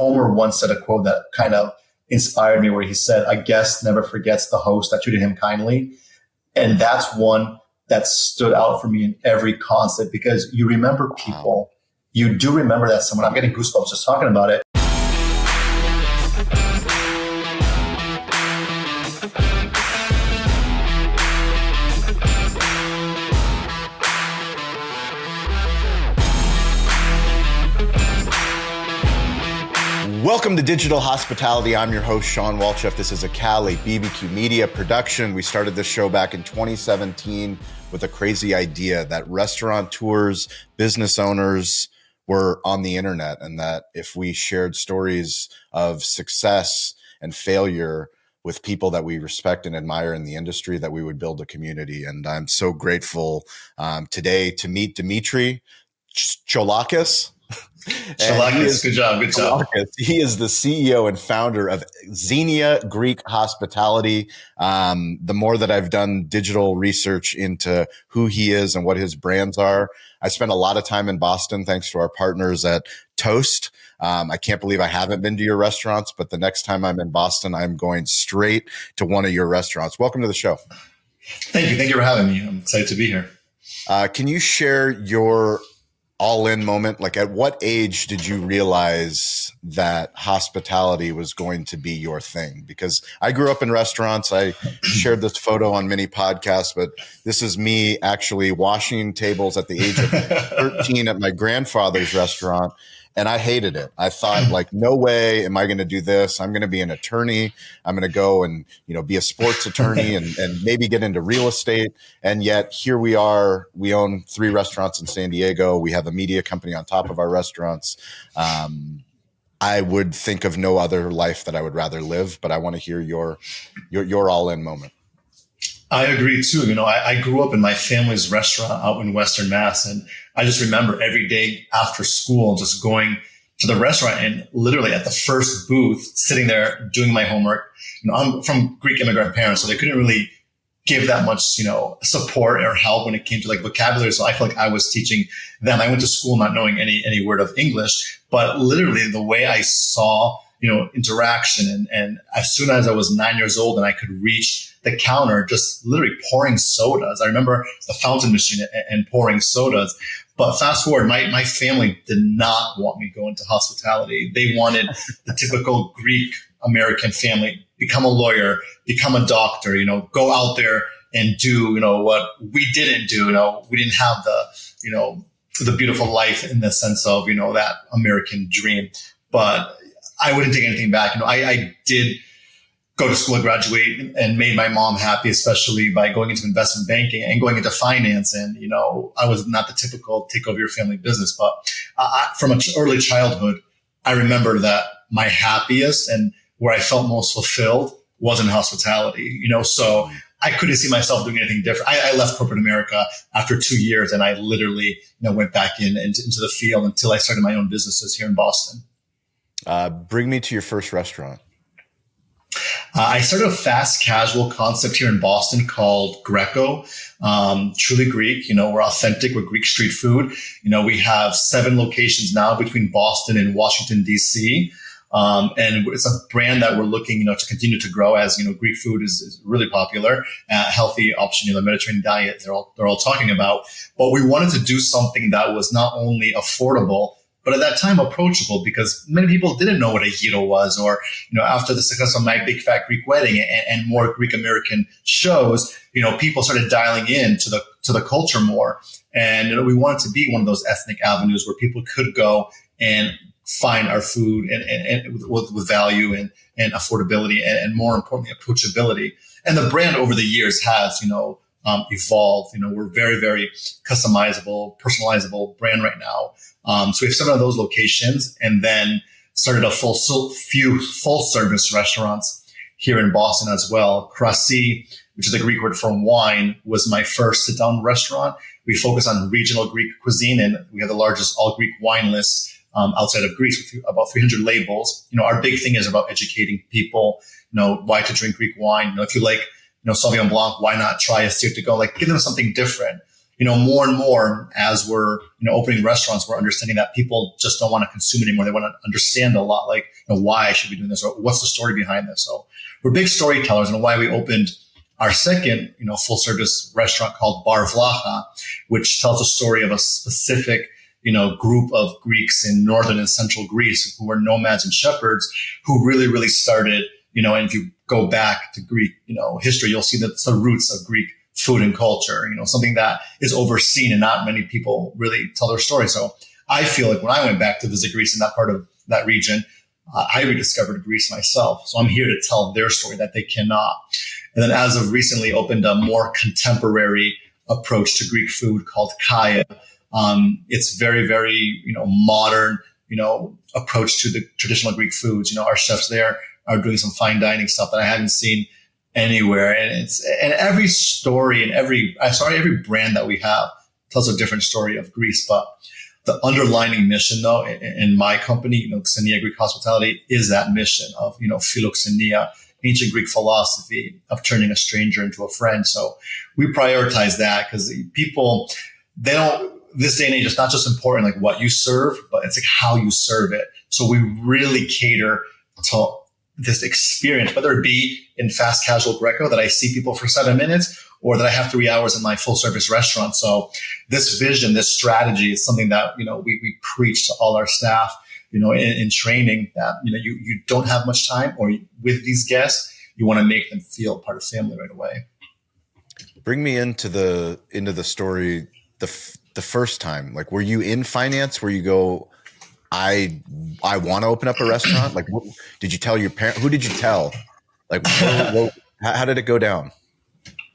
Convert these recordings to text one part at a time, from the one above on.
Homer once said a quote that kind of inspired me, where he said, "A guest never forgets the host that treated him kindly." And that's one that stood out for me in every concept, because you remember people. You do remember that someone, I'm getting goosebumps just talking about it. Welcome to Digital Hospitality. I'm your host, Sean Walchef. This is a Cali BBQ Media production. We started this show back in 2017 with a crazy idea that restaurateurs, business owners were on the internet, and that if we shared stories of success and failure with people that we respect and admire in the industry, that we would build a community. And I'm so grateful today to meet Demetri Tsolakis. Tsolakis, good job. He is the CEO and founder of Xenia Greek Hospitality. The more that I've done digital research into who he is and what his brands are, I spent a lot of time in Boston thanks to our partners at Toast. I can't believe I haven't been to your restaurants, but the next time I'm in Boston, I'm going straight to one of your restaurants. Welcome to the show. Thank you. Thank you for having me. I'm excited to be here. Can you share your all-in moment? Like, at what age did you realize that hospitality was going to be your thing? Because I grew up in restaurants. I shared this photo on many podcasts, but this is me actually washing tables at the age of 13 at my grandfather's restaurant. And I hated it. I thought, like, no way am I going to do this. I'm going to be an attorney. I'm going to go and, be a sports attorney and maybe get into real estate. And yet here we are. We own 3 restaurants in San Diego. We have a media company on top of our restaurants. I would think of no other life that I would rather live, but I want to hear your all-in moment. I agree too. I grew up in my family's restaurant out in Western Mass, and I just remember every day after school just going to the restaurant and literally at the first booth sitting there doing my homework. I'm from Greek immigrant parents, so they couldn't really give that much, support or help when it came to like vocabulary. So I feel like I was teaching them. I went to school not knowing any word of English, but literally the way I saw, interaction and as soon as I was 9 years old and I could reach the counter, just literally pouring sodas. I remember the fountain machine and pouring sodas. But fast forward, my family did not want me going to hospitality. They wanted the typical Greek American family, become a lawyer, become a doctor, go out there and do, what we didn't do. We didn't have the beautiful life in the sense of, that American dream. But I wouldn't take anything back. I did go to school and graduate and made my mom happy, especially by going into investment banking and going into finance. And, I was not the typical take over your family business, but from an early childhood, I remember that my happiest and where I felt most fulfilled was in hospitality, so I couldn't see myself doing anything different. I left corporate America after 2 years and I literally, went back into the field until I started my own businesses here in Boston. Bring me to your first restaurant. I started a fast casual concept here in Boston called Greco. Truly Greek, we're authentic. We're Greek street food. We have 7 locations now between Boston and Washington, D.C. And it's a brand that we're looking, to continue to grow as, Greek food is really popular, healthy option, the Mediterranean diet they're all talking about. But we wanted to do something that was not only affordable, but at that time approachable, because many people didn't know what a gyro was, or, after the success of My Big Fat Greek Wedding and more Greek American shows, people started dialing in to the culture more. And we wanted to be one of those ethnic avenues where people could go and find our food and with value and affordability and more importantly, approachability. And the brand over the years has, evolved. We're very, very customizable, personalizable brand right now. So we have 7 of those locations, and then started a few full service restaurants here in Boston as well. Krasi, which is the Greek word for wine, was my first sit down restaurant. We focus on regional Greek cuisine, and we have the largest all Greek wine list outside of Greece with about 300 labels. Our big thing is about educating people, why to drink Greek wine. If you like, Sauvignon Blanc, why not try a Syrah to go? Like, give them something different. more and more as we're, opening restaurants, we're understanding that people just don't want to consume anymore. They want to understand a lot, like, why I should be doing this or what's the story behind this. So we're big storytellers, and why we opened our second, full service restaurant called Bar Vlaha, which tells a story of a specific, group of Greeks in northern and central Greece who were nomads and shepherds who really, really started, and if you go back to Greek, history, you'll see that it's the roots of Greek food and culture, something that is overseen and not many people really tell their story. So I feel like when I went back to visit Greece in that part of that region, I rediscovered Greece myself. So I'm here to tell their story that they cannot. And then as of recently opened a more contemporary approach to Greek food called Kaya. It's very, very, modern, approach to the traditional Greek foods. Our chefs there are doing some fine dining stuff that I haven't seen anywhere. And every story and every brand that we have tells a different story of Greece. But the underlining mission, though, in my company, Xenia Greek Hospitality, is that mission of, philoxenia, ancient Greek philosophy of turning a stranger into a friend. So we prioritize that because people, this day and age, it's not just important like what you serve, but it's like how you serve it. So we really cater to this experience, whether it be in fast casual Greco that I see people for 7 minutes or that I have 3 hours in my full service restaurant. So this vision, this strategy is something that, we preach to all our staff, in training that, you don't have much time or with these guests, you want to make them feel part of family right away. Bring me into the story. The first time, like, were you in finance where you go, I want to open up a restaurant? Like, did you tell your parents? Who did you tell? Like, how did it go down?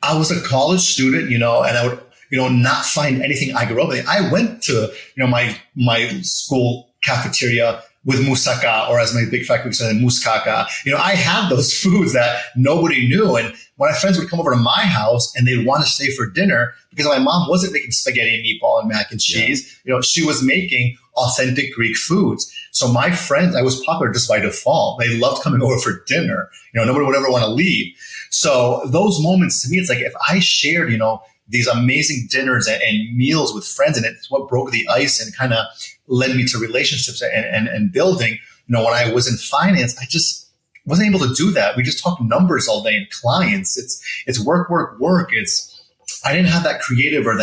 I was a college student, and I would, not find anything I grew up with. I went to, my school cafeteria with moussaka, or as my big fat Greek said, mouskaka. I had those foods that nobody knew. And when my friends would come over to my house and they'd want to stay for dinner because my mom wasn't making spaghetti and meatball and mac and cheese, she was making authentic Greek foods. So my friends, I was popular just by default. They loved coming over for dinner. Nobody would ever want to leave. So those moments to me, it's like if I shared, these amazing dinners and meals with friends, and it's what broke the ice and kind of led me to relationships and building. When I was in finance, I just wasn't able to do that. We just talk numbers all day and clients. It's work. I didn't have that creative or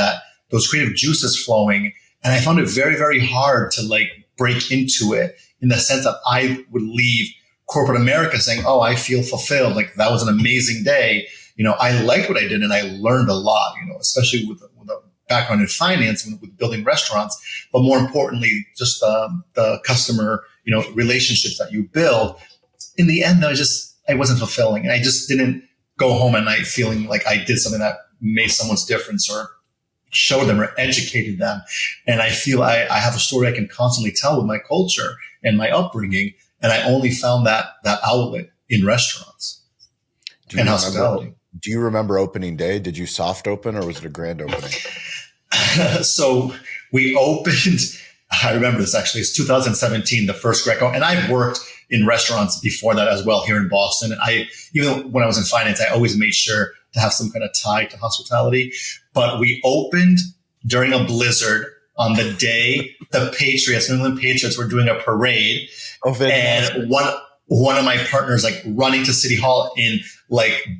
those creative juices flowing. And I found it very, very hard to break into it in the sense that I would leave corporate America saying, oh, I feel fulfilled. Like that was an amazing day. I liked what I did and I learned a lot, especially with a background in finance and with building restaurants, but more importantly, just the customer, relationships that you build. In the end, though, I wasn't fulfilling. And I just didn't go home at night feeling like I did something that made someone's difference or showed them or educated them. And I feel I have a story I can constantly tell with my culture and my upbringing. And I only found that outlet in restaurants and hospitality. Do you remember opening day? Did you soft open or was it a grand opening? So we opened, I remember this actually, it's 2017, the first Greco. And I've worked in restaurants before that as well here in Boston. And even when I was in finance, I always made sure to have some kind of tie to hospitality. But we opened during a blizzard on the day the Patriots, New England Patriots, were doing a parade. And one of my partners running to City Hall in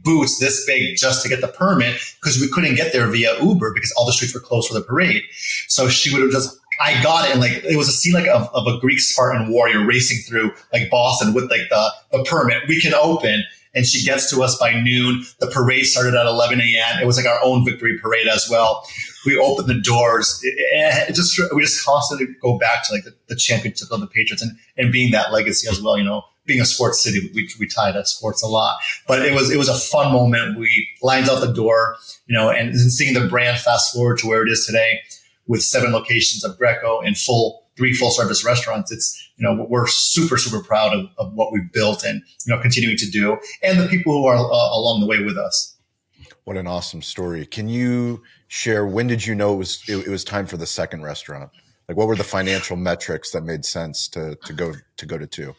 boots this big just to get the permit because we couldn't get there via Uber because all the streets were closed for the parade. So she would have I got it. And it was a scene of a Greek Spartan warrior racing through Boston with the permit. We can open. And she gets to us by noon. The parade started at 11 a.m. It was our own victory parade as well. We opened the doors. We just constantly go back to the championship of the Patriots and being that legacy as well. Being a sports city, we tie to sports a lot. But it was a fun moment. We lined out the door, and seeing the brand fast forward to where it is today with 7 locations of Greco and 3 full service restaurants. It's, we're super, super proud of what we've built and, continuing to do, and the people who are along the way with us. What an awesome story. Can you share, when did you know it was time for the second restaurant? What were the financial metrics that made sense to go to 2?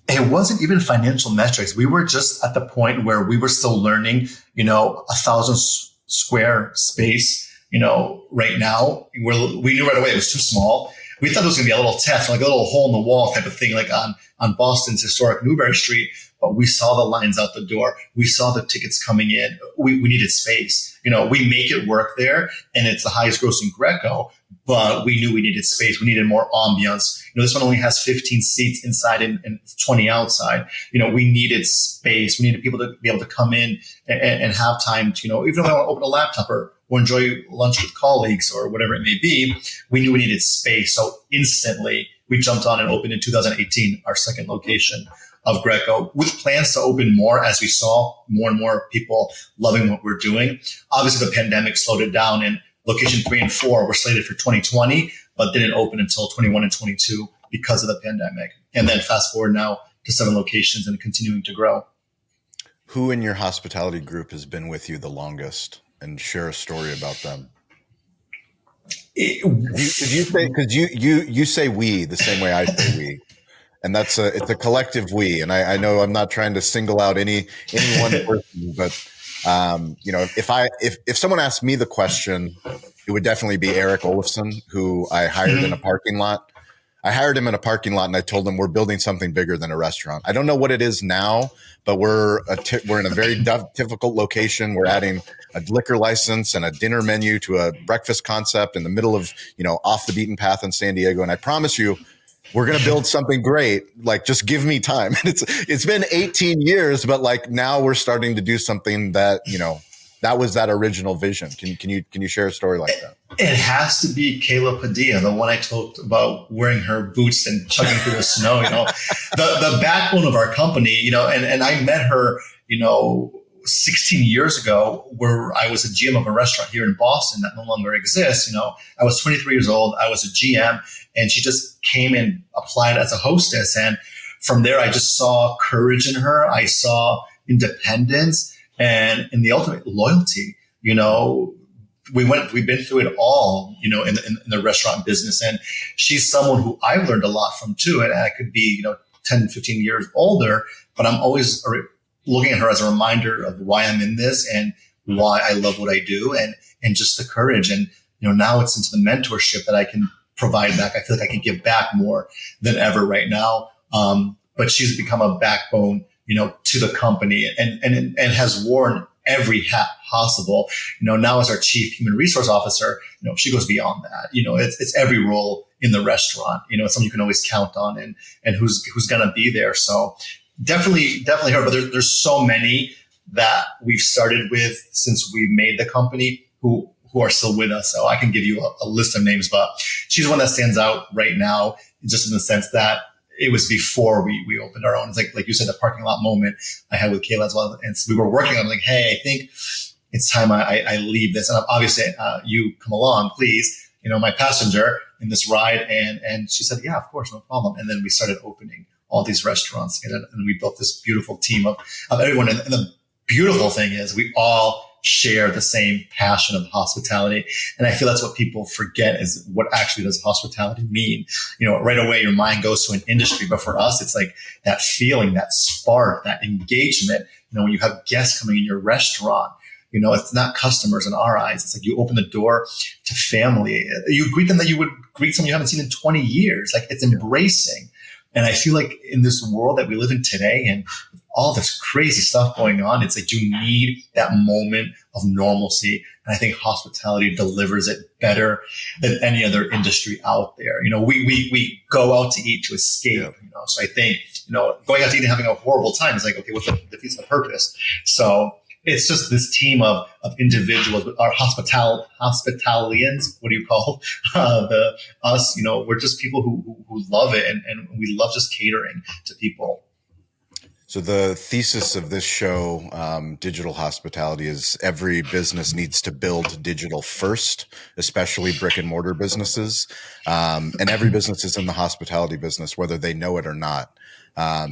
It wasn't even financial metrics. We were just at the point where we were still learning, 1,000 square space, right now we knew right away it was too small. We thought it was going to be a little test, like a little hole in the wall type of thing, like on Boston's historic Newbury Street. But we saw the lines out the door. We saw the tickets coming in. We needed space. We make it work there, and it's the highest grossing Greco, but we knew we needed space. We needed more ambiance. This one only has 15 seats inside and 20 outside. We needed space. We needed people to be able to come in and have time to, even if they want to open a laptop or enjoy lunch with colleagues or whatever it may be, we knew we needed space. So instantly we jumped on and opened in 2018, our second location of Greco, with plans to open more as we saw more and more people loving what we're doing. Obviously, the pandemic slowed it down, and location 3 and 4 were slated for 2020, but didn't open until 21 and 22 because of the pandemic. And then fast forward now to 7 locations and continuing to grow. Who in your hospitality group has been with you the longest? And share a story about them. Because you say we the same way I say we. And it's a collective we. And I know I'm not trying to single out any one person, but if someone asked me the question, it would definitely be Eric Olafson, who I hired in a parking lot. I hired him in a parking lot, and I told him we're building something bigger than a restaurant. I don't know what it is now, but we're in a very difficult location. We're adding a liquor license and a dinner menu to a breakfast concept in the middle of off the beaten path in San Diego. And I promise you, we're going to build something great. Like, just give me time. It's been 18 years, but like now we're starting to do something that, that was that original vision. Can you share a story like that? It has to be Kayla Padilla, the one I told about wearing her boots and chugging through the snow, the backbone of our company, and I met her, 16 years ago, where I was a GM of a restaurant here in Boston that no longer exists. I was 23 years old. I was a GM, and she just came and applied as a hostess. And from there, I just saw courage in her. I saw independence and in the ultimate loyalty. We've been through it all, in the restaurant business. And she's someone who I've learned a lot from too. And I could be, 10, 15 years older, but I'm always looking at her as a reminder of why I'm in this and why I love what I do and just the courage. And, now it's into the mentorship that I can provide back. I feel like I can give back more than ever right now. But she's become a backbone, to the company and has worn every hat possible. Now as our chief human resource officer, she goes beyond that. It's every role in the restaurant. It's someone you can always count on and who's going to be there. So definitely her, but there's so many that we've started with since we made the company who are still with us. So I can give you a list of names, but she's one that stands out right now, just in the sense that it was before we opened our own. It's like you said, the parking lot moment I had with Kayla as well. And so we were working on like, hey, I think it's time I leave this. And obviously you come along, please, my passenger in this ride. And she said, yeah, of course, no problem. And then we started opening all these restaurants and we built this beautiful team of everyone. And the beautiful thing is we all share the same passion of hospitality. And I feel that's what people forget is what actually does hospitality mean. Right away, your mind goes to an industry, but for us, it's like that feeling, that spark, that engagement. When you have guests coming in your restaurant, it's not customers in our eyes. It's like you open the door to family. You greet them that you would greet someone you haven't seen in 20 years. Like, it's embracing. And I feel like in this world that we live in today and all this crazy stuff going on, it's like you need that moment of normalcy. And I think hospitality delivers it better than any other industry out there. We go out to eat to escape, so I think, going out to eat and having a horrible time is like, okay, what's the defeats the purpose? So it's just this team of individuals, our hospitalians. What do you call us? We're just people who love it and we love just catering to people. So the thesis of this show, Digital Hospitality, is every business needs to build digital first, especially brick and mortar businesses. And every business is in the hospitality business, whether they know it or not.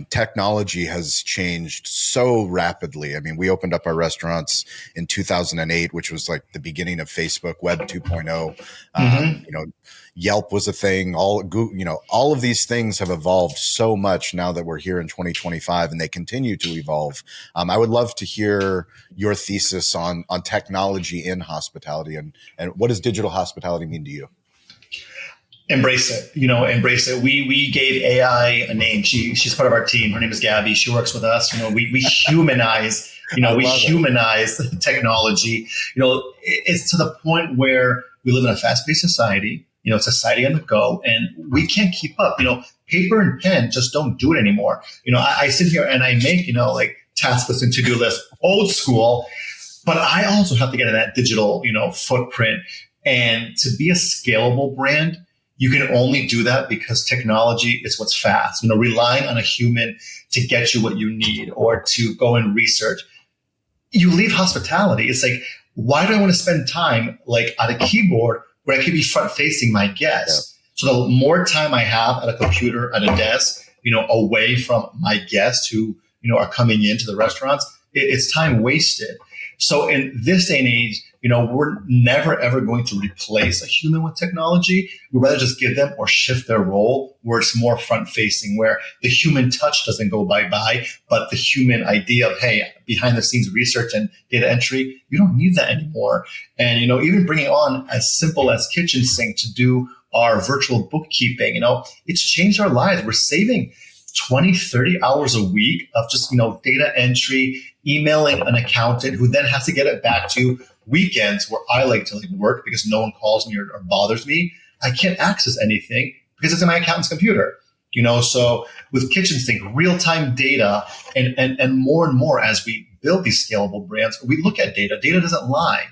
technology has changed so rapidly. I mean, we opened up our restaurants in 2008, which was like the beginning of Facebook, Web 2.0. Yelp was a thing. All of these things have evolved so much now that we're here in 2025, and they continue to evolve. I would love to hear your thesis on technology in hospitality, and what does digital hospitality mean to you? Embrace it. Embrace it. We gave AI a name. She's part of our team. Her name is Gabby. She works with us. We humanize. We humanize technology. It's to the point where we live in a fast-paced society. Society on the go, and we can't keep up. Paper and pen just don't do it anymore. I sit here and I make, like task lists and to-do lists, old school, but I also have to get in that digital, footprint. And to be a scalable brand, you can only do that because technology is what's fast. Relying on a human to get you what you need or to go and research. You leave hospitality. It's like, why do I want to spend time like at a keyboard where I could be front facing my guests? Yeah. So the more time I have at a computer, at a desk, away from my guests who, are coming into the restaurants, it's time wasted. So in this day and age, we're never, ever going to replace a human with technology. We'd rather just give them or shift their role where it's more front facing, where the human touch doesn't go bye-bye, but the human idea of, hey, behind the scenes research and data entry, you don't need that anymore. And, even bringing on as simple as KitchenSync to do our virtual bookkeeping, it's changed our lives. We're saving 20, 30 hours a week of just, data entry, emailing an accountant who then has to get it back to weekends where I like to work because no one calls me or bothers me. I can't access anything because it's in my accountant's computer. So with KitchenSync, real-time data and more as we build these scalable brands, we look at data. Data doesn't lie.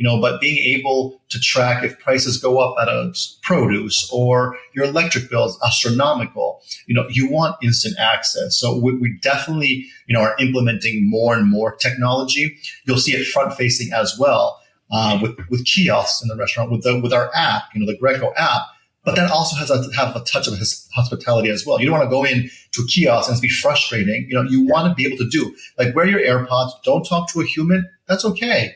But being able to track if prices go up at a produce or your electric bills astronomical, you want instant access. So we definitely, are implementing more and more technology. You'll see it front facing as well, with kiosks in the restaurant, with our app, the Greco app. But that also has to have a touch of hospitality as well. You don't want to go in to a kiosk and it's be frustrating. You want to be able to do like wear your AirPods, don't talk to a human. That's okay.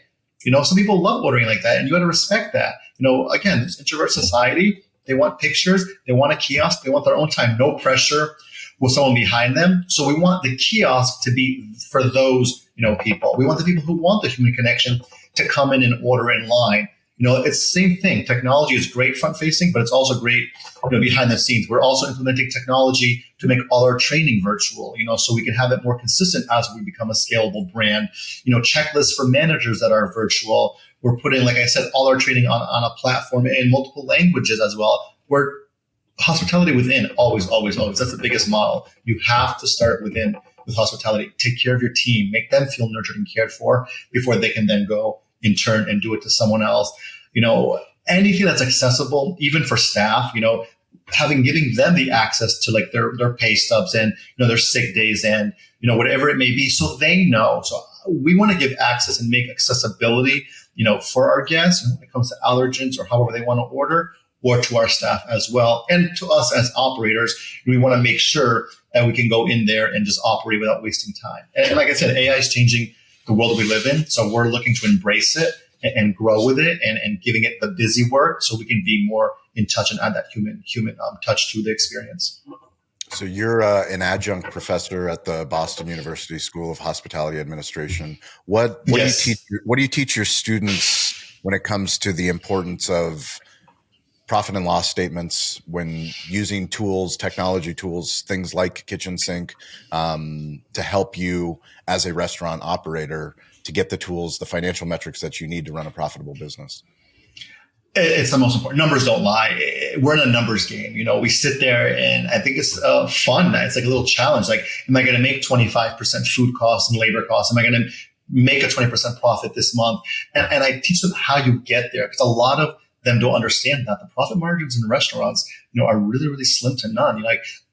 Some people love ordering like that, and you got to respect that. Again, it's introvert society. They want pictures. They want a kiosk. They want their own time. No pressure with someone behind them. So we want the kiosk to be for those, people. We want the people who want the human connection to come in and order in line. It's the same thing. Technology is great front facing, but it's also great, behind the scenes. We're also implementing technology to make all our training virtual, so we can have it more consistent as we become a scalable brand. Checklists for managers that are virtual. We're putting, like I said, all our training on a platform in multiple languages as well. We're hospitality within, always. That's the biggest model. You have to start within with hospitality. Take care of your team, make them feel nurtured and cared for before they can then go in turn and do it to someone else. Anything that's accessible, even for staff, giving them the access to like their pay stubs and, their sick days and, whatever it may be. So they know. So we want to give access and make accessibility, for our guests when it comes to allergens or however they want to order, or to our staff as well. And to us as operators, we want to make sure that we can go in there and just operate without wasting time. And like I said, AI is changing the world we live in. So we're looking to embrace it and grow with it and giving it the busy work so we can be more in touch and add that human touch to the experience. So you're an adjunct professor at the Boston University School of Hospitality Administration. What do you teach your students when it comes to the importance of profit and loss statements when using tools, technology tools, things like KitchenSync, to help you as a restaurant operator to get the tools, the financial metrics that you need to run a profitable business? It's the most important. Numbers don't lie. We're in a numbers game. We sit there and I think it's fun. It's like a little challenge. Like, am I going to make 25% food costs and labor costs? Am I going to make a 20% profit this month? And I teach them how you get there, because a lot of them don't understand that the profit margins in restaurants, are really, really slim to none.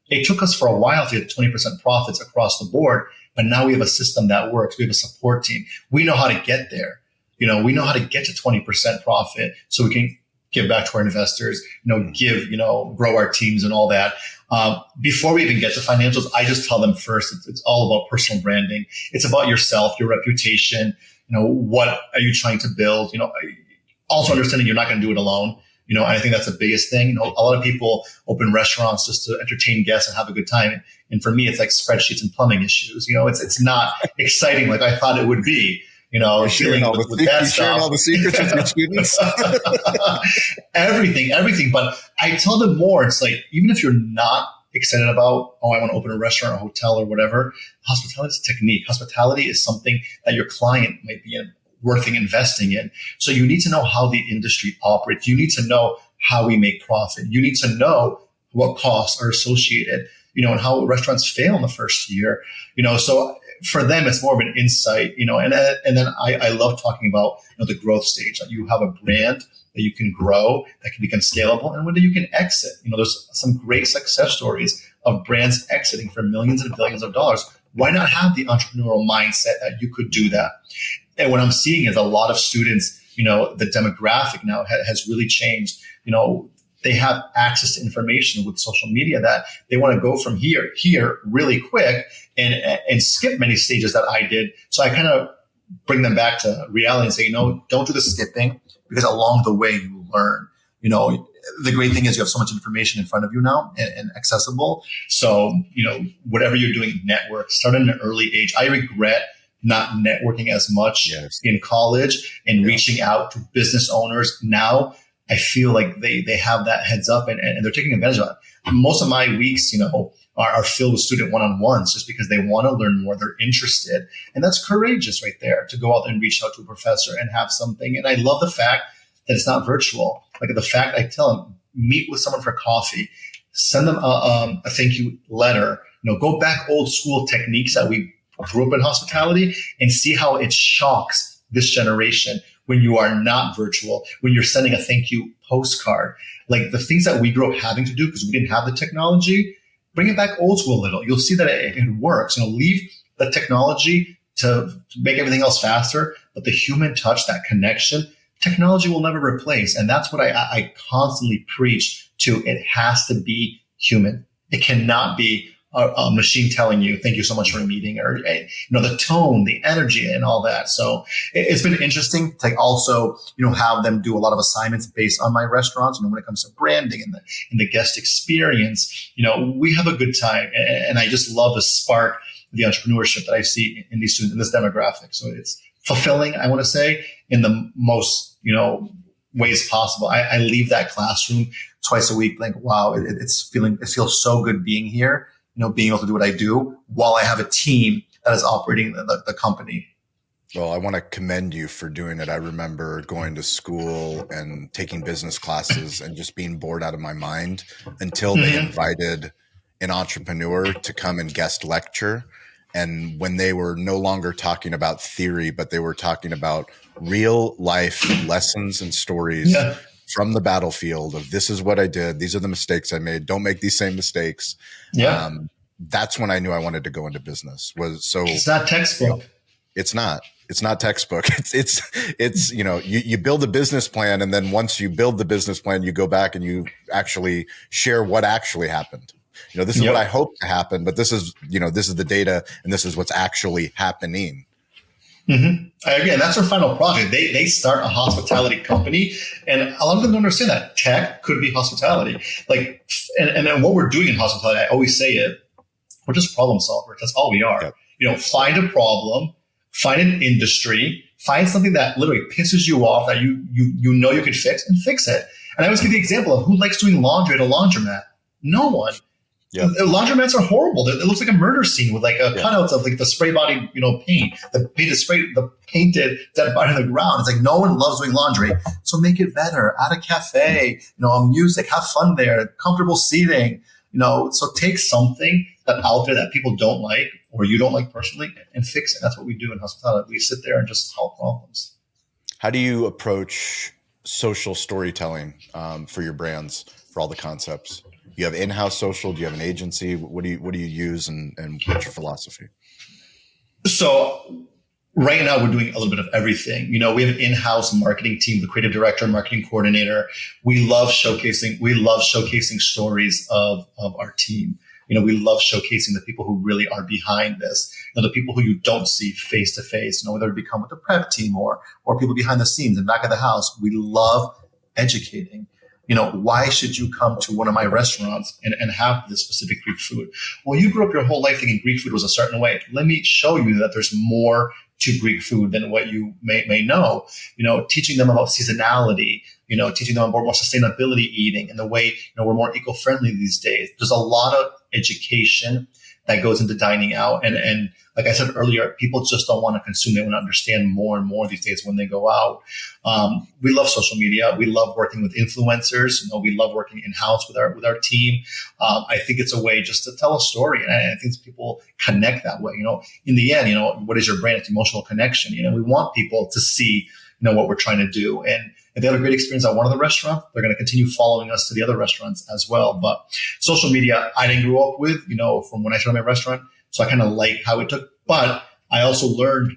It took us for a while to get 20% profits across the board, but now we have a system that works. We have a support team. We know how to get there. We know how to get to 20% profit so we can give back to our investors, grow our teams and all that. Before we even get to financials, I just tell them first, it's all about personal branding. It's about yourself, your reputation. What are you trying to build? Also understanding you're not going to do it alone. And I think that's the biggest thing. A lot of people open restaurants just to entertain guests and have a good time. And for me, it's like spreadsheets and plumbing issues. It's not exciting like I thought it would be. You're sharing all the secrets with your students. everything. But I tell them more. It's like, even if you're not excited about, I want to open a restaurant or hotel or whatever, hospitality is a technique. Hospitality is something that your client might be worth investing in. So you need to know how the industry operates. You need to know how we make profit. You need to know what costs are associated, and how restaurants fail in the first year, so for them, it's more of an insight, and then I love talking about, the growth stage, that you have a brand that you can grow, that can become scalable, and one day you can exit. There's some great success stories of brands exiting for millions and billions of dollars. Why not have the entrepreneurial mindset that you could do that? And what I'm seeing is a lot of students, the demographic now has really changed. They have access to information with social media that they want to go from here really quick and skip many stages that I did. So I kind of bring them back to reality and say, don't do the skipping, because along the way you learn. The great thing is you have so much information in front of you now and accessible. So, whatever you're doing, network, start at an early age. I regret not networking as much in college and reaching out to business owners. Now I feel like they have that heads up and they're taking advantage of it. Most of my weeks, are filled with student one-on-ones just because they want to learn more. They're interested. And that's courageous right there, to go out and reach out to a professor and have something. And I love the fact that it's not virtual. Like the fact I tell them, meet with someone for coffee, send them a thank you letter, go back old school techniques that we grew up in hospitality, and see how it shocks this generation when you are not virtual, when you're sending a thank you postcard. Like the things that we grew up having to do because we didn't have the technology, bring it back old school a little. You'll see that it works. Leave the technology to make everything else faster, but the human touch, that connection, technology will never replace. And that's what I constantly preach to. It has to be human. It cannot be a machine telling you, thank you so much for a meeting, or, the tone, the energy and all that. So it's been interesting to also, have them do a lot of assignments based on my restaurants. When it comes to branding and the guest experience, we have a good time. And I just love the spark, the entrepreneurship that I see in these students, in this demographic. So it's fulfilling, I want to say, in the most, ways possible. I leave that classroom twice a week, like, wow, it feels so good being here. Being able to do what I do while I have a team that is operating the company. Well, I want to commend you for doing it. I remember going to school and taking business classes and just being bored out of my mind until they invited an entrepreneur to come and guest lecture. And when they were no longer talking about theory, but they were talking about real life lessons and stories from the battlefield of, this is what I did, these are the mistakes I made, don't make these same mistakes. That's when I knew I wanted to go into business. It's not textbook. It's not textbook. It's you build a business plan, and then once you build the business plan, you go back and you actually share what actually happened. This is what I hope to happen, but this is the data, and this is what's actually happening. Mm-hmm. Again, that's our final project. They start a hospitality company, and a lot of them don't understand that tech could be hospitality. Like, and then what we're doing in hospitality, I always say it, we're just problem solvers. That's all we are. Find a problem, find an industry, find something that literally pisses you off that you can fix, and fix it. And I always give the example of, who likes doing laundry at a laundromat? No one. Laundromats are horrible. It looks like a murder scene with cutouts of like the spray body, paint, the painted dead body on the ground. It's like, no one loves doing laundry. So make it better. Add a cafe, music, have fun there, comfortable seating, so take something that out there that people don't like, or you don't like personally, and fix it. That's what we do in hospitality. We sit there and just solve problems. How do you approach social storytelling for your brands, for all the concepts? You have in-house social? Do you have an agency? What do you use, and what's your philosophy? So right now we're doing a little bit of everything. We have an in-house marketing team, the creative director, marketing coordinator. We love showcasing stories of our team. We love showcasing the people who really are behind this, the people who you don't see face to face, whether it become with the prep team or people behind the scenes and back of the house. We love educating. Why should you come to one of my restaurants and have this specific Greek food? Well, you grew up your whole life thinking Greek food was a certain way. Let me show you that there's more to Greek food than what you may know. Teaching them about seasonality, teaching them about more sustainability eating and the way, we're more eco-friendly these days. There's a lot of education that goes into dining out. And like I said earlier, people just don't want to consume. They want to understand more and more these days when they go out. We love social media. We love working with influencers. We love working in-house with our team. I think it's a way just to tell a story. And I think people connect that way. In the end, what is your brand? It's emotional connection. We want people to see, what we're trying to do. And if they have a great experience at one of the restaurants, they're going to continue following us to the other restaurants as well. But social media, I didn't grow up with, from when I started my restaurant. So I kind of like how it took. But I also learned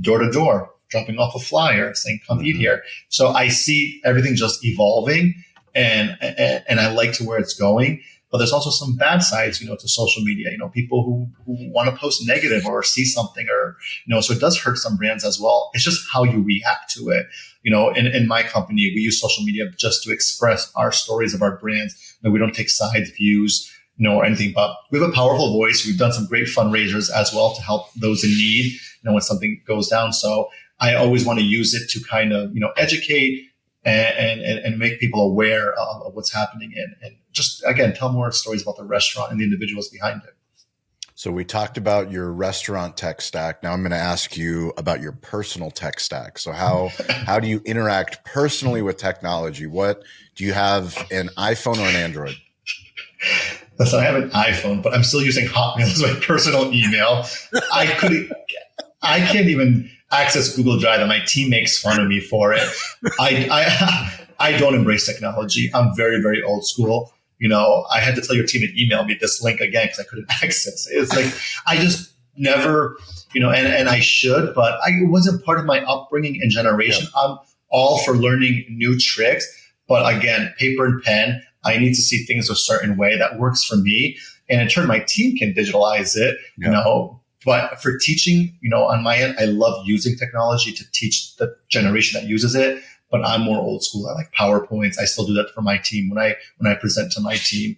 door to door, dropping off a flyer saying, come eat here. So I see everything just evolving and I like to where it's going. But there's also some bad sides, to social media, people who want to post negative or see something or, so it does hurt some brands as well. It's just how you react to it. In my company, we use social media just to express our stories of our brands. We don't take side views, or anything, but we have a powerful voice. We've done some great fundraisers as well to help those in need, when something goes down. So I always want to use it to kind of, educate and make people aware of what's happening and just, again, tell more stories about the restaurant and the individuals behind it. So we talked about your restaurant tech stack. Now I'm going to ask you about your personal tech stack. So how do you interact personally with technology? What do you have, an iPhone or an Android? Listen, I have an iPhone, but I'm still using Hotmail as my personal email. I can't even access Google Drive, and my team makes fun of me for it. I don't embrace technology. I'm very, very old school. I had to tell your team to email me this link again because I couldn't access it. It's like, I just never, and I should, but it wasn't part of my upbringing and generation. Yeah. I'm all for learning new tricks. But again, paper and pen, I need to see things a certain way that works for me. And in turn, my team can digitalize it, But for teaching, on my end, I love using technology to teach the generation that uses it. But I'm more old school. I like PowerPoints. I still do that for my team when I present to my team.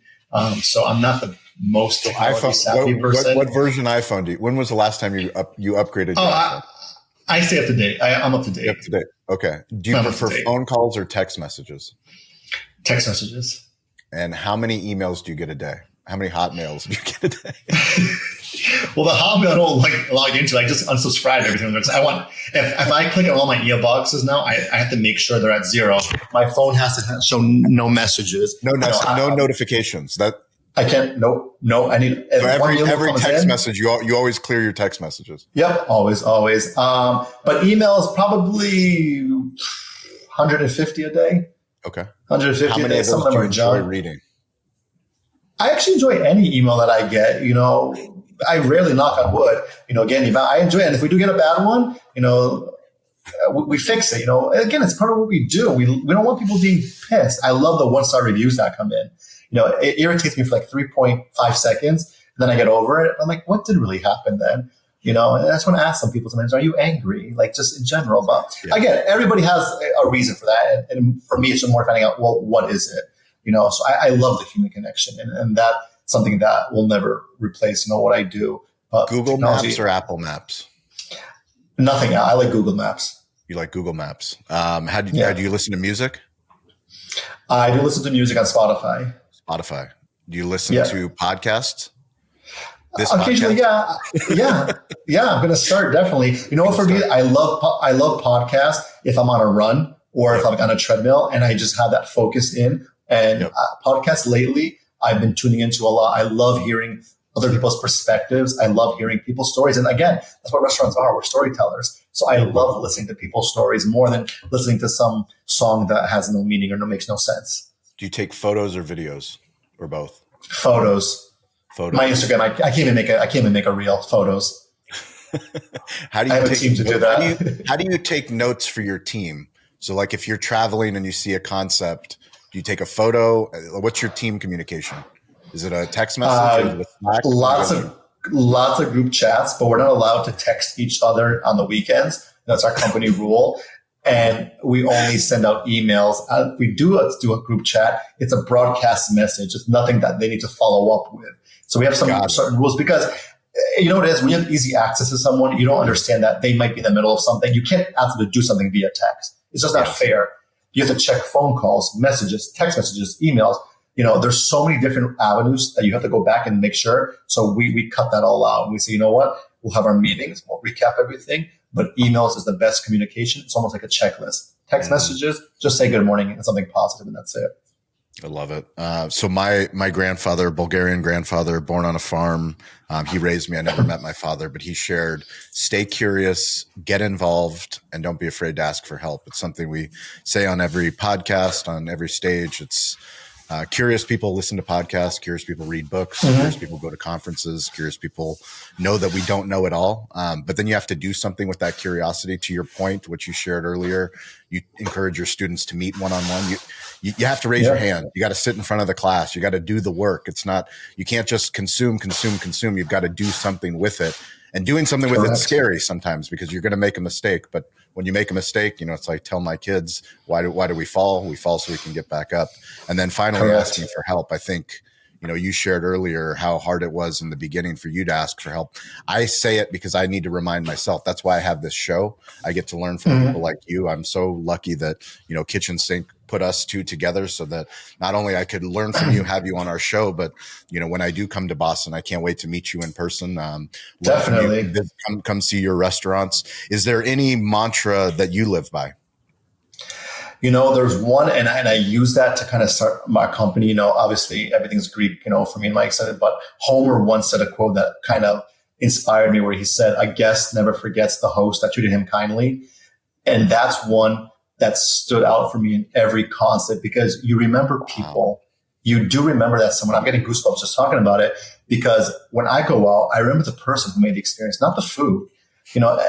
So I'm not the most technology savvy person. What version iPhone do you? When was the last time you upgraded? Your iPhone? I stay up to date. I'm up to date. Up to date. Okay. Do you prefer phone calls or text messages? Text messages. And how many emails do you get a day? How many Hotmails do you get a day? Well, the Hotmail I don't log into. I just unsubscribe everything. If I click on all my email boxes now, I have to make sure they're at 0. My phone has to show no messages, no notifications. That I can't. No. I need every text message. You always clear your text messages. Yep, always. But emails probably 150 a day. Okay. 150 How many a day. of those do you enjoy reading? I actually enjoy any email that I get. I rarely knock on wood. Again, I enjoy it. And if we do get a bad one, we fix it. Again, it's part of what we do. We don't want people being pissed. I love the 1-star reviews that come in. It irritates me for like 3.5 seconds. Then I get over it. I'm like, what did really happen then? And I just want to ask some people sometimes, are you angry? Like just in general. But again, everybody has a reason for that. And for me, it's just more finding out, well, what is it? So I love the human connection and that's something that will never replace, what I do. But Google Maps or Apple Maps? Nothing. I like Google Maps. You like Google Maps. How do you listen to music? I do listen to music on Spotify. Do you listen to podcasts? Occasionally, podcast? Yeah. I'm going to start definitely. For me, I love podcasts if I'm on a run or if I'm on a treadmill and I just have that focus in. And podcasts lately, I've been tuning into a lot. I love hearing other people's perspectives. I love hearing people's stories. And again, that's what restaurants are. We're storytellers. So I love listening to people's stories more than listening to some song that has no meaning or makes no sense. Do you take photos or videos or both? Photos. My Instagram, I can't even make a reel. Photos. How do I you have a take team to do that. how do you take notes for your team? So like if you're traveling and you see a concept, do you take a photo? What's your team communication? Is it a text message or is it Uh, a Slack? What do you lots guys do? of lots of group chats, but we're not allowed to text each other on the weekends. That's our company rule. And we only send out emails. If we do let's do a group chat, it's a broadcast message. It's nothing that they need to follow up with. So we have some Got it. certain rules because you know what it is? When you have easy access to someone, you don't understand that they might be in the middle of something. You can't ask them to do something via text. It's just not fair. You have to check phone calls, messages, text messages, emails. You know, there's so many different avenues that you have to go back and make sure. So we cut that all out. And we say, you know what? We'll have our meetings. We'll recap everything. But emails is the best communication. It's almost like a checklist. Text messages, just say good morning and something positive, and that's it. I love it. So my grandfather, Bulgarian grandfather, born on a farm, he raised me. I never met my father, but he shared, stay curious, get involved, and don't be afraid to ask for help. It's something we say on every podcast, on every stage. It's curious people listen to podcasts, curious people read books, curious people go to conferences, curious people know that we don't know it all. But then you have to do something with that curiosity. To your point, what you shared earlier, you encourage your students to meet one-on-one. You have to raise your hand. You got to sit in front of the class. You got to do the work. It's not, you can't just consume. You've got to do something with it. And doing something with it's scary sometimes because you're going to make a mistake. But when you make a mistake, you know, it's like tell my kids, why do we fall? We fall so we can get back up. And then finally asking for help. I think, you know, you shared earlier how hard it was in the beginning for you to ask for help. I say it because I need to remind myself. That's why I have this show. I get to learn from people like you. I'm so lucky that, you know, KitchenSync put us two together so that not only I could learn from you, have you on our show, but, you know, when I do come to Boston, I can't wait to meet you in person. Definitely. Come see your restaurants. Is there any mantra that you live by? You know, there's one, and I use that to kind of start my company. You know, obviously everything's Greek, you know, for me and Mike said it, but Homer once said a quote that kind of inspired me where he said, a guest never forgets the host that treated him kindly. And that's one that stood out for me in every concept because you remember people. You do remember that someone, I'm getting goosebumps just talking about it because when I go out, I remember the person who made the experience, not the food. You know,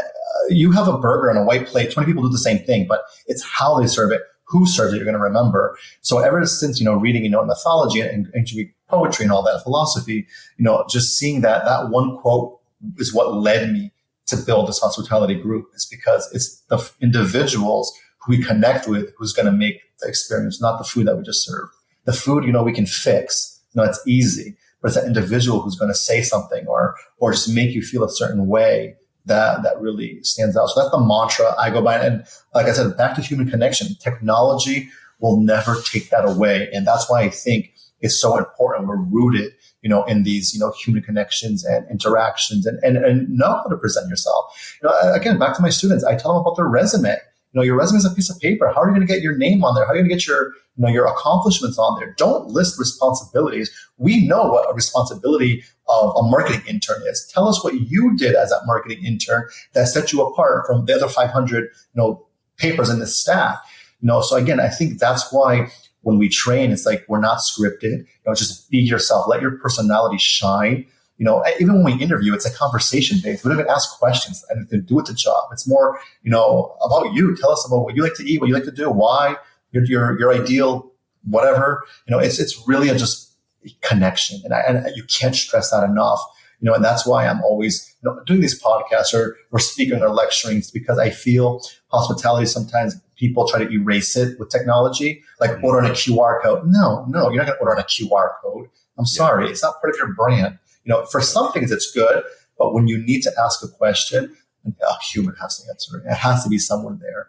you have a burger on a white plate, 20 people do the same thing, but it's how they serve it, who serves it, you're going to remember. So ever since, you know, reading, you know, mythology and ancient Greek poetry and all that philosophy, you know, just seeing that one quote is what led me to build this hospitality group is because it's the individuals who we connect with who's going to make the experience, not the food that we just serve. The food, you know, we can fix. You know, it's easy, but it's that individual who's going to say something or just make you feel a certain way that really stands out. So that's the mantra I go by. And like I said, back to human connection, technology will never take that away. And that's why I think it's so important. We're rooted, you know, in these, you know, human connections and interactions and know how to present yourself. You know, again, back to my students, I tell them about their resume. You know, your resume is a piece of paper. How are you going to get your name on there? How are you going to get your, you know, your accomplishments on there? Don't list responsibilities. We know what a responsibility of a marketing intern is. Tell us what you did as that marketing intern that set you apart from the other 500, you know, papers in the staff. You know, so again, I think that's why when we train, it's like we're not scripted. You know, just be yourself. Let your personality shine. You know, even when we interview, it's a conversation based. We don't even ask questions and to do with the job. It's more, you know, about you. Tell us about what you like to eat, what you like to do, why, your ideal, whatever. You know, it's really a just connection, and you can't stress that enough. You know, and that's why I'm always, you know, doing these podcasts or speaking or lecturing because I feel hospitality sometimes people try to erase it with technology, like ordering a QR code. No, you're not going to order on a QR code. I'm sorry, it's not part of your brand. You know, for some things it's good, but when you need to ask a question, a human has to answer it. It has to be someone there.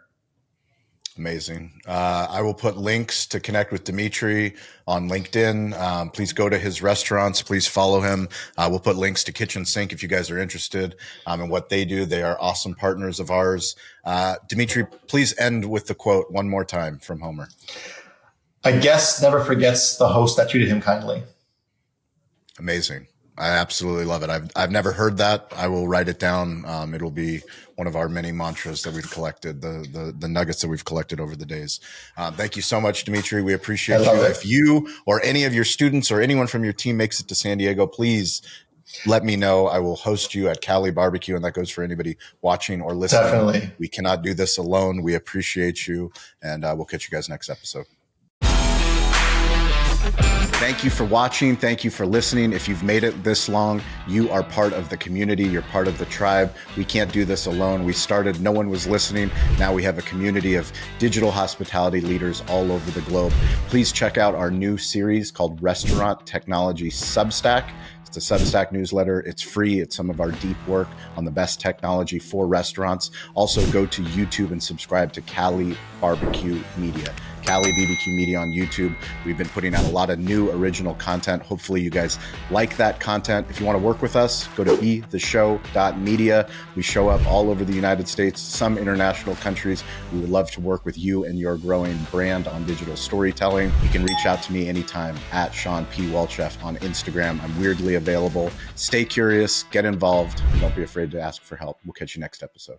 Amazing. I will put links to connect with Dimitri on LinkedIn. Please go to his restaurants. Please follow him. We'll put links to KitchenSync if you guys are interested in what they do. They are awesome partners of ours. Dimitri, please end with the quote one more time from Homer. A guest never forgets the host that treated him kindly. Amazing. I absolutely love it. I've never heard that. I will write it down. It'll be one of our many mantras that we've collected, the nuggets that we've collected over the days. Thank you so much, Dimitri. We appreciate you. If you or any of your students or anyone from your team makes it to San Diego, please let me know. I will host you at Cali Barbecue, and that goes for anybody watching or listening. Definitely. We cannot do this alone. We appreciate you, and we'll catch you guys next episode. Thank you for watching. Thank you for listening. If you've made it this long, you are part of the community. You're part of the tribe. We can't do this alone. We started, no one was listening. Now we have a community of digital hospitality leaders all over the globe. Please check out our new series called Restaurant Technology Substack. It's a Substack newsletter. It's free. It's some of our deep work on the best technology for restaurants. Also, go to YouTube and subscribe to Cali Barbecue Media. Cali BBQ Media on YouTube. We've been putting out a lot of new original content. Hopefully you guys like that content. If you want to work with us, go to betheshow.media. We show up all over the United States, some international countries. We would love to work with you and your growing brand on digital storytelling. You can reach out to me anytime at Sean P. Welchef on Instagram. I'm weirdly available. Stay curious, get involved, and don't be afraid to ask for help. We'll catch you next episode.